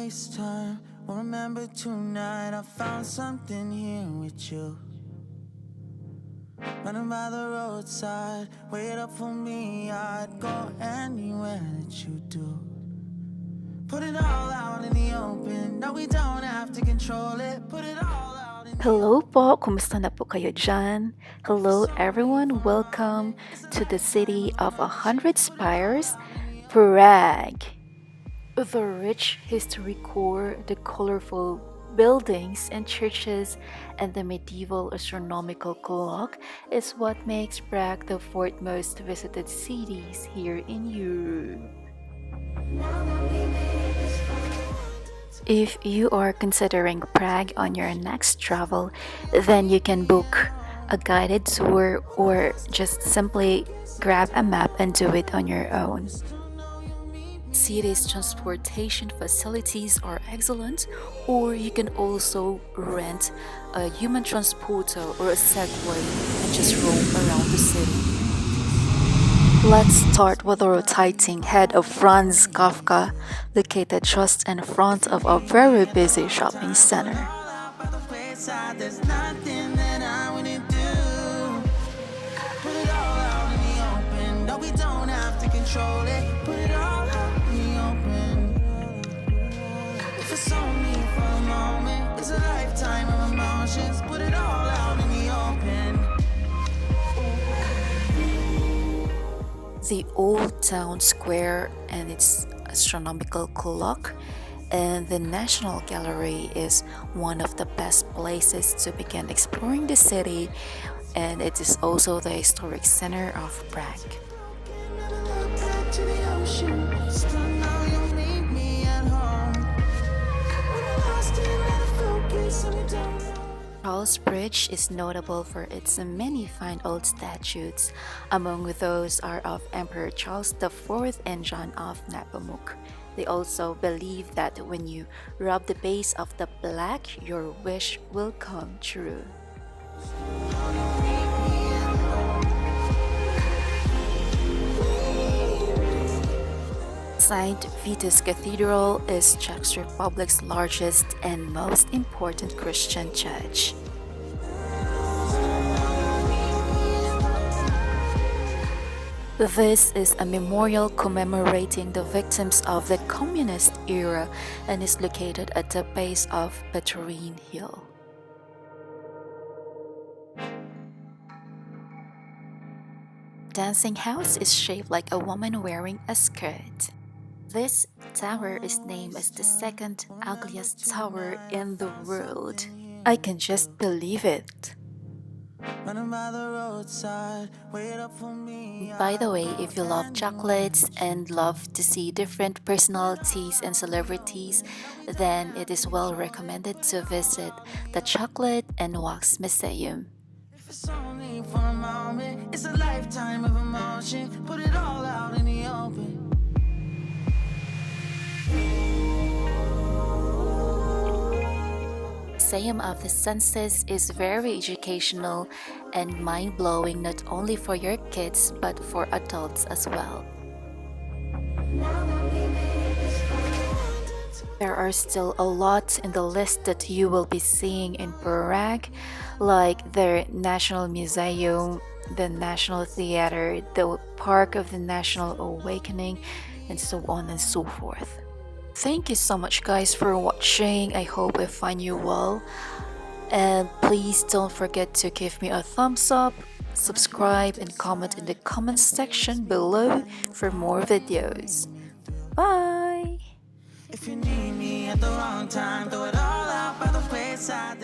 waste time. Well, remember tonight I found something here with you. Running by the roadside, wait up for me. I'd go anywhere that you do. Put it all out in the open. No, we don't have to control it. Put it all out in the Hello po, kumusta na po kayo dyan? Hello everyone, welcome to the city of 100 spires, Prague. The rich history core, the colorful buildings and churches, and the medieval astronomical clock is what makes Prague the fourth most visited cities here in Europe. If you are considering Prague on your next travel, then you can book a guided tour or just simply grab a map and do it on your own. City's transportation facilities are excellent, or you can also rent a human transporter or a Segway and just roam around the city. Let's start with the rotating head of Franz Kafka, located just in front of a very busy shopping center. There's nothing that I wouldn't do. Put it all out in the open. No, we don't have to control it. Put it all out in the open. If it's only for a moment, it's a lifetime of emotions. Put it all out in the open. The old town square and its astronomical clock and the National Gallery is one of the best places to begin exploring the city, and it is also the historic center of Prague. Back to the ocean. Still know you'll meet me at home. When I lost it, let it focus and we don't know. Charles Bridge is notable for its many fine old statues. Among those are of Emperor Charles IV and John of Nepomuc. They also believe that when you rub the base of the plaque, your wish will come true. Saint Vitus Cathedral is Czech Republic's largest and most important Christian church. This is a memorial commemorating the victims of the communist era and is located at the base of Petrorin Hill. Dancing House is shaped like a woman wearing a skirt. This tower is named as the second ugliest tower in the world. I can just believe it. Running by the roadside, wait up for me. By the way, if you love chocolates and love to see different personalities and celebrities, then it is well recommended to visit the Chocolate and Wax Museum. If it's only for a moment, it's a lifetime of emotion. Put it all out in the open. Museum of the Senses is very educational and mind-blowing not only for your kids but for adults as well. There are still a lot in the list that you will be seeing in Prague, like the National Museum, the National Theatre, the Park of the National Awakening, and so on and so forth. Thank you so much guys for watching. I hope I find you well, and please don't forget to give me a thumbs up, subscribe, and comment in the comment section below for more videos. Bye! If you need me at the wrong time, throw it all out by the wayside.